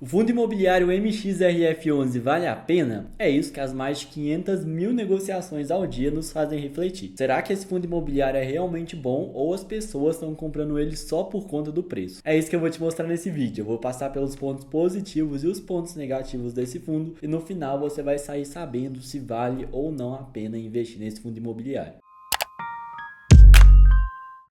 O fundo imobiliário MXRF11 vale a pena? É isso que as mais de 500 mil negociações ao dia nos fazem refletir. Será que esse fundo imobiliário é realmente bom ou as pessoas estão comprando ele só por conta do preço? É isso que eu vou te mostrar nesse vídeo. Eu vou passar pelos pontos positivos e os pontos negativos desse fundo e no final você vai sair sabendo se vale ou não a pena investir nesse fundo imobiliário.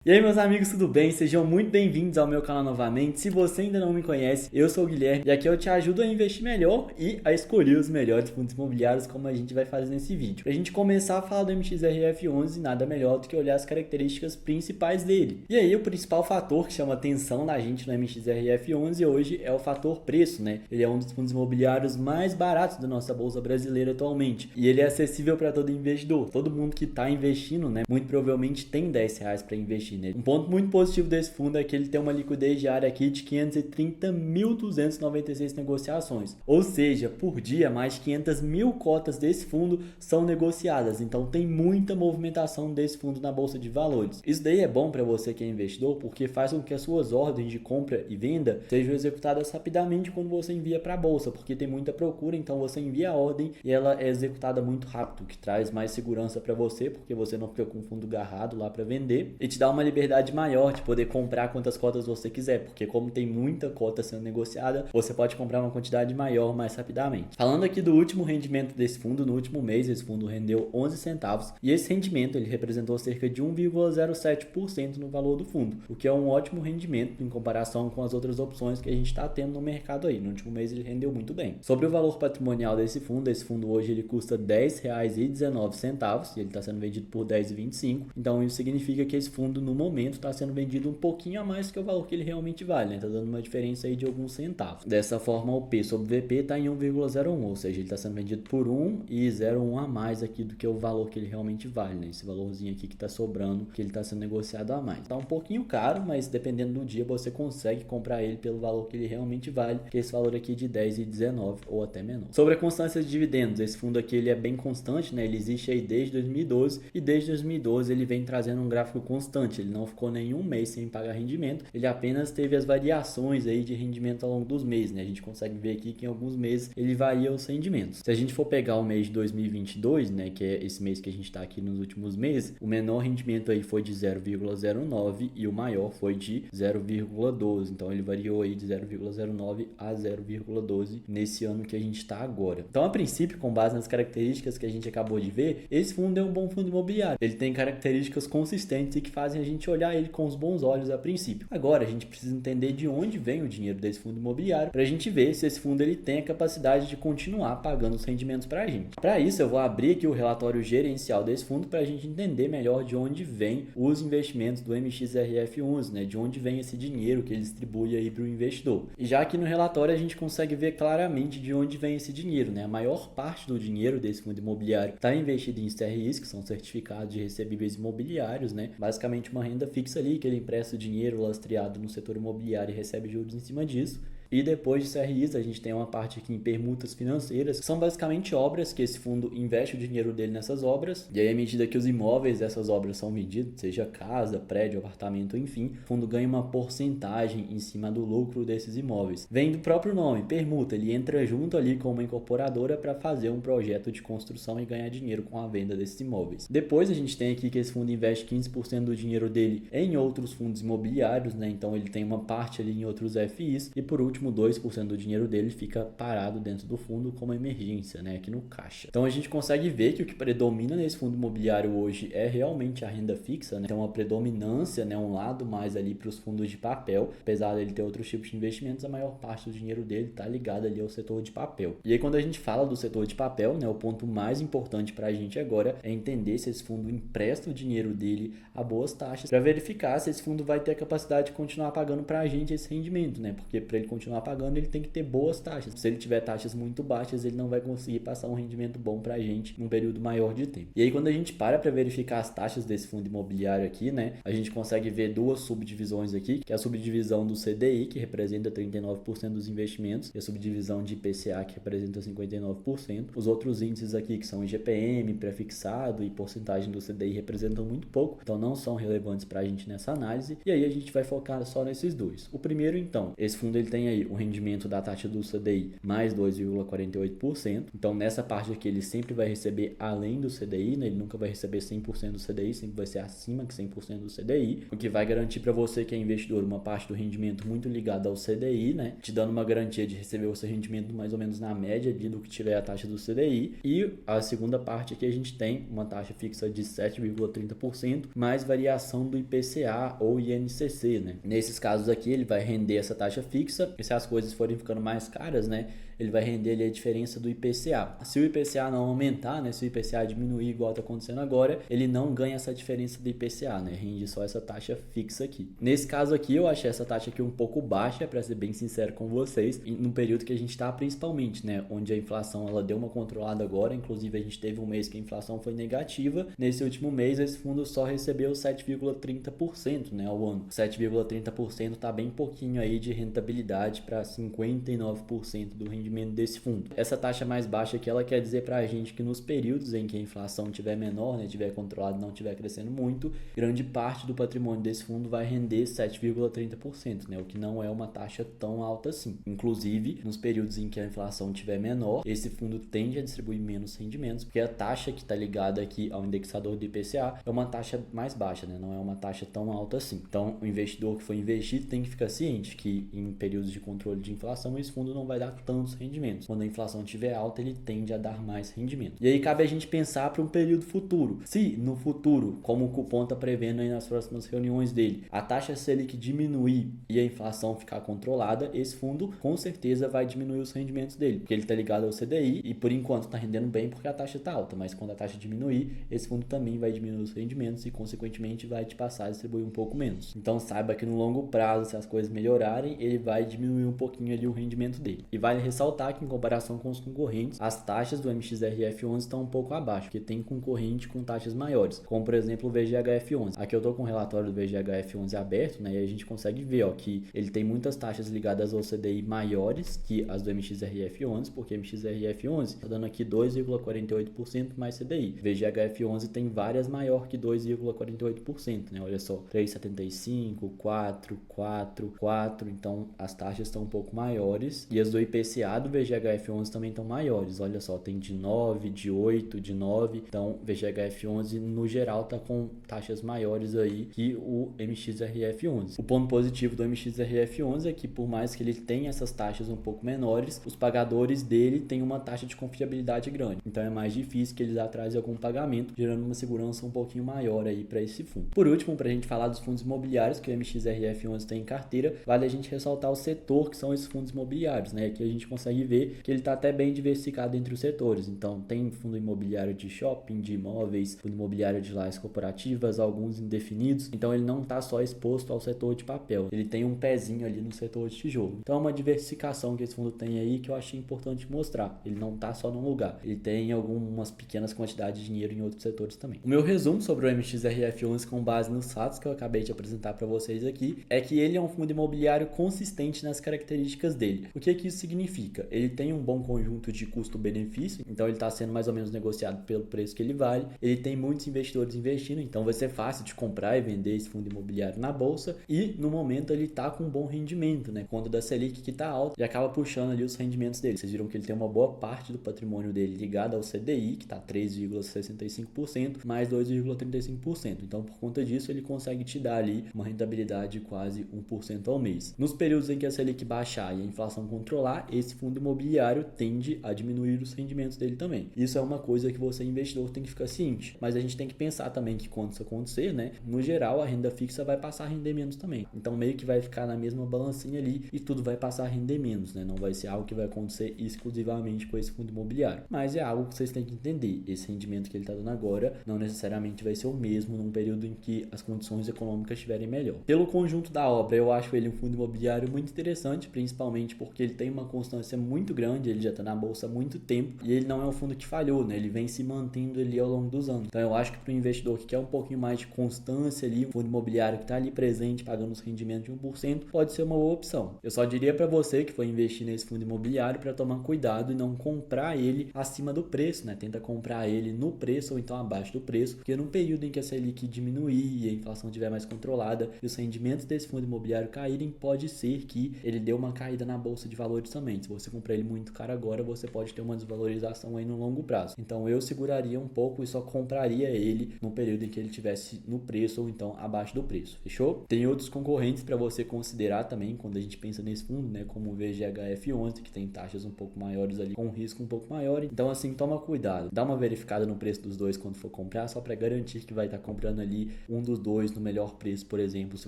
E aí, meus amigos, tudo bem? Sejam muito bem-vindos ao meu canal novamente. Se você ainda não me conhece, eu sou o Guilherme e aqui eu te ajudo a investir melhor e a escolher os melhores fundos imobiliários, como a gente vai fazer nesse vídeo. Pra gente começar a falar do MXRF11, nada melhor do que olhar as características principais dele. E aí, o principal fator que chama atenção da gente no MXRF11 hoje é o fator preço, né? Ele é um dos fundos imobiliários mais baratos da nossa bolsa brasileira atualmente e ele é acessível para todo investidor. Todo mundo que está investindo, né? Muito provavelmente tem R$ 10 para investir. Um ponto muito positivo desse fundo é que ele tem uma liquidez diária aqui de 530.296 negociações. Ou seja, por dia, mais de 500 mil cotas desse fundo são negociadas. Então tem muita movimentação desse fundo na Bolsa de Valores. Isso daí é bom para você que é investidor, porque faz com que as suas ordens de compra e venda sejam executadas rapidamente quando você envia para a Bolsa, porque tem muita procura, então você envia a ordem e ela é executada muito rápido, o que traz mais segurança para você, porque você não fica com o fundo agarrado lá para vender e te dá uma liberdade maior de poder comprar quantas cotas você quiser, porque como tem muita cota sendo negociada, você pode comprar uma quantidade maior mais rapidamente. Falando aqui do último rendimento desse fundo, no último mês esse fundo rendeu 11 centavos e esse rendimento ele representou cerca de 1,07% no valor do fundo, o que é um ótimo rendimento em comparação com as outras opções que a gente está tendo no mercado aí. No último mês ele rendeu muito bem. Sobre o valor patrimonial desse fundo hoje ele custa R$ 10,19 e ele está sendo vendido por R$ 10,25, então isso significa que esse fundo no momento está sendo vendido um pouquinho a mais que o valor que ele realmente vale, né? Tá dando uma diferença aí de alguns centavos. Dessa forma, o P sobre VP está em 1,01, ou seja, ele está sendo vendido por 1,01 a mais aqui do que o valor que ele realmente vale, né? Esse valorzinho aqui que está sobrando, que ele está sendo negociado a mais. Tá um pouquinho caro, mas dependendo do dia você consegue comprar ele pelo valor que ele realmente vale, que é esse valor aqui de 10,19 ou até menor. Sobre a constância de dividendos, esse fundo aqui ele é bem constante, né? Ele existe aí desde 2012 e desde 2012 ele vem trazendo um gráfico constante. Ele não ficou nenhum mês sem pagar rendimento, ele apenas teve as variações aí de rendimento ao longo dos meses, né? A gente consegue ver aqui que em alguns meses ele varia os rendimentos. Se a gente for pegar o mês de 2022, né, que é esse mês que a gente está aqui nos últimos meses, o menor rendimento aí foi de 0,09 e o maior foi de 0,12. Então ele variou aí de 0,09 a 0,12 nesse ano que a gente está agora. Então, a princípio, com base nas características que a gente acabou de ver, esse fundo é um bom fundo imobiliário. Ele tem características consistentes e que fazem a gente olhar ele com os bons olhos a princípio. Agora, a gente precisa entender de onde vem o dinheiro desse fundo imobiliário para a gente ver se esse fundo ele tem a capacidade de continuar pagando os rendimentos para a gente. Para isso, eu vou abrir aqui o relatório gerencial desse fundo para a gente entender melhor de onde vem os investimentos do MXRF11, né? De onde vem esse dinheiro que ele distribui aí para o investidor. E já aqui no relatório a gente consegue ver claramente de onde vem esse dinheiro, né? A maior parte do dinheiro desse fundo imobiliário está investido em CRIs, que são certificados de recebíveis imobiliários, né? Basicamente uma renda fixa ali, que ele empresta o dinheiro lastreado no setor imobiliário e recebe juros em cima disso. E depois de CRIs, a gente tem uma parte aqui em permutas financeiras, que são basicamente obras que esse fundo investe o dinheiro dele nessas obras. E aí, à medida que os imóveis dessas obras são vendidos, seja casa, prédio, apartamento, enfim, o fundo ganha uma porcentagem em cima do lucro desses imóveis. Vem do próprio nome, permuta, ele entra junto ali com uma incorporadora para fazer um projeto de construção e ganhar dinheiro com a venda desses imóveis. Depois a gente tem aqui que esse fundo investe 15% do dinheiro dele em outros fundos imobiliários, né? Então ele tem uma parte ali em outros FIs e por último 2% do dinheiro dele fica parado dentro do fundo como emergência, né, aqui no caixa. Então a gente consegue ver que o que predomina nesse fundo imobiliário hoje é realmente a renda fixa, né? Tem uma predominância, né, um lado mais ali para os fundos de papel, apesar dele ter outros tipos de investimentos, a maior parte do dinheiro dele está ligado ali ao setor de papel. E aí quando a gente fala do setor de papel, né, o ponto mais importante para a gente agora é entender se esse fundo empresta o dinheiro dele a boas taxas para verificar se esse fundo vai ter a capacidade de continuar pagando para a gente esse rendimento, né? Porque para ele continuar pagando, ele tem que ter boas taxas. Se ele tiver taxas muito baixas, ele não vai conseguir passar um rendimento bom pra gente num período maior de tempo. E aí, quando a gente para verificar as taxas desse fundo imobiliário aqui, né, a gente consegue ver duas subdivisões aqui, que é a subdivisão do CDI, que representa 39% dos investimentos, e a subdivisão de IPCA, que representa 59%. Os outros índices aqui, que são IGPM, prefixado e porcentagem do CDI, representam muito pouco, então não são relevantes pra gente nessa análise. E aí a gente vai focar só nesses dois. O primeiro, então, esse fundo ele tem aí aí o rendimento da taxa do CDI mais 2,48%. Então, nessa parte aqui, ele sempre vai receber além do CDI, né? Ele nunca vai receber 100% do CDI, sempre vai ser acima que 100% do CDI, o que vai garantir para você que é investidor uma parte do rendimento muito ligada ao CDI, né? Te dando uma garantia de receber o seu rendimento mais ou menos na média ali do que tiver a taxa do CDI. E a segunda parte aqui a gente tem uma taxa fixa de 7,30% mais variação do IPCA ou INCC, né? Nesses casos aqui ele vai render essa taxa fixa e se as coisas forem ficando mais caras, né? Ele vai render ali a diferença do IPCA. Se o IPCA não aumentar, né? Se o IPCA diminuir igual está acontecendo agora, ele não ganha essa diferença do IPCA, né? Rende só essa taxa fixa aqui. Nesse caso aqui, eu achei essa taxa aqui um pouco baixa, para ser bem sincero com vocês, no período que a gente está principalmente, né? Onde a inflação ela deu uma controlada agora, inclusive a gente teve um mês que a inflação foi negativa. Nesse último mês, esse fundo só recebeu 7,30%, né? Ao ano. 7,30% está bem pouquinho aí de rentabilidade para 59% do rendimento desse fundo. Essa taxa mais baixa aqui, ela quer dizer para a gente que nos períodos em que a inflação estiver menor, né, estiver controlada, não estiver crescendo muito, grande parte do patrimônio desse fundo vai render 7,30%, né, o que não é uma taxa tão alta assim. Inclusive, nos períodos em que a inflação estiver menor, esse fundo tende a distribuir menos rendimentos, porque a taxa que está ligada aqui ao indexador do IPCA é uma taxa mais baixa, né, não é uma taxa tão alta assim. Então, o investidor que for investir tem que ficar ciente que em períodos de controle de inflação, esse fundo não vai dar tantos rendimentos. Quando a inflação estiver alta, ele tende a dar mais rendimento. E aí cabe a gente pensar para um período futuro. Se no futuro, como o cupom está prevendo aí nas próximas reuniões dele, a taxa Selic diminuir e a inflação ficar controlada, esse fundo com certeza vai diminuir os rendimentos dele, porque ele está ligado ao CDI e por enquanto está rendendo bem porque a taxa está alta, mas quando a taxa diminuir, esse fundo também vai diminuir os rendimentos e consequentemente vai te passar a distribuir um pouco menos. Então saiba que no longo prazo, se as coisas melhorarem, ele vai diminuir um pouquinho ali o rendimento dele. E vale ressaltar que em comparação com os concorrentes, as taxas do MXRF11 estão um pouco abaixo, porque tem concorrente com taxas maiores, como por exemplo o VGHF11. Aqui eu estou com o relatório do VGHF11 aberto, né, e a gente consegue ver que ele tem muitas taxas ligadas ao CDI maiores que as do MXRF11, porque o MXRF11 está dando aqui 2,48% mais CDI. O VGHF11 tem várias maior que 2,48%, né, olha só, 3,75, 4, 4, 4, então as taxas estão um pouco maiores e as do IPCA do VGHF11 também estão maiores, olha só, tem de 9, de 8, de 9, então VGHF11 no geral está com taxas maiores aí que o MXRF11. O ponto positivo do MXRF11 é que por mais que ele tenha essas taxas um pouco menores, os pagadores dele têm uma taxa de confiabilidade grande, então é mais difícil que eles atrasem algum pagamento, gerando uma segurança um pouquinho maior aí para esse fundo. Por último, para a gente falar dos fundos imobiliários que o MXRF11 tem em carteira, vale a gente ressaltar o setor que são esses fundos imobiliários, né, que a gente consegue ver que ele está até bem diversificado entre os setores. Então, tem fundo imobiliário de shopping, de imóveis, fundo imobiliário de lajes corporativas, alguns indefinidos. Então, ele não está só exposto ao setor de papel. Ele tem um pezinho ali no setor de tijolo. Então, é uma diversificação que esse fundo tem aí que eu achei importante mostrar. Ele não está só num lugar. Ele tem algumas pequenas quantidades de dinheiro em outros setores também. O meu resumo sobre o MXRF11 com base nos fatos que eu acabei de apresentar para vocês aqui é que ele é um fundo imobiliário consistente nas características dele. O que isso significa? Ele tem um bom conjunto de custo-benefício, então ele está sendo mais ou menos negociado pelo preço que ele vale. Ele tem muitos investidores investindo, então vai ser fácil de comprar e vender esse fundo imobiliário na bolsa e no momento ele está com um bom rendimento, né? Quando da Selic que está alta e acaba puxando ali os rendimentos dele. Vocês viram que ele tem uma boa parte do patrimônio dele ligado ao CDI, que está 3,65% mais 2,35%. Então por conta disso ele consegue te dar ali uma rentabilidade de quase 1% ao mês. Nos períodos em que a Selic baixar e a inflação controlar, esse fundo imobiliário tende a diminuir os rendimentos dele também. Isso é uma coisa que você, investidor, tem que ficar ciente. Mas a gente tem que pensar também que quando isso acontecer, né, no geral, a renda fixa vai passar a render menos também. Então, meio que vai ficar na mesma balancinha ali e tudo vai passar a render menos, né? Não vai ser algo que vai acontecer exclusivamente com esse fundo imobiliário. Mas é algo que vocês têm que entender. Esse rendimento que ele está dando agora não necessariamente vai ser o mesmo num período em que as condições econômicas estiverem melhor. Pelo conjunto da obra, eu acho ele um fundo imobiliário muito interessante, principalmente porque ele tem uma constância muito grande, ele já está na bolsa há muito tempo e ele não é um fundo que falhou, né? Ele vem se mantendo ali ao longo dos anos. Então eu acho que para o investidor que quer um pouquinho mais de constância ali, um fundo imobiliário que está ali presente, pagando os rendimentos de 1%, pode ser uma boa opção. Eu só diria para você que for investir nesse fundo imobiliário para tomar cuidado e não comprar ele acima do preço, né? Tenta comprar ele no preço ou então abaixo do preço, porque no período em que a Selic diminuir e a inflação estiver mais controlada e os rendimentos desse fundo imobiliário caírem, pode ser que ele deu uma caída na bolsa de valores também. Se você comprar ele muito caro agora, você pode ter uma desvalorização aí no longo prazo. Então eu seguraria um pouco e só compraria ele no período em que ele tivesse no preço ou então abaixo do preço, fechou? Tem outros concorrentes para você considerar também quando a gente pensa nesse fundo, né, como o VGHF11, que tem taxas um pouco maiores ali, com um risco um pouco maior. Então assim, toma cuidado, dá uma verificada no preço dos dois quando for comprar, só para garantir que vai estar comprando ali um dos dois no melhor preço, por exemplo, se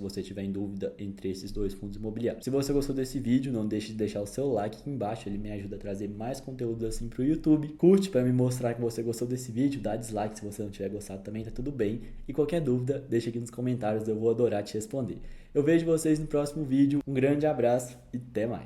você tiver em dúvida entre esses dois fundos imobiliários. Se você gostou desse vídeo, não deixe de deixar o seu like aqui embaixo, ele me ajuda a trazer mais conteúdo assim pro YouTube. Curte para me mostrar que você gostou desse vídeo, dá dislike se você não tiver gostado também, tá tudo bem. E qualquer dúvida, deixa aqui nos comentários, eu vou adorar te responder. Eu vejo vocês no próximo vídeo, um grande abraço e até mais.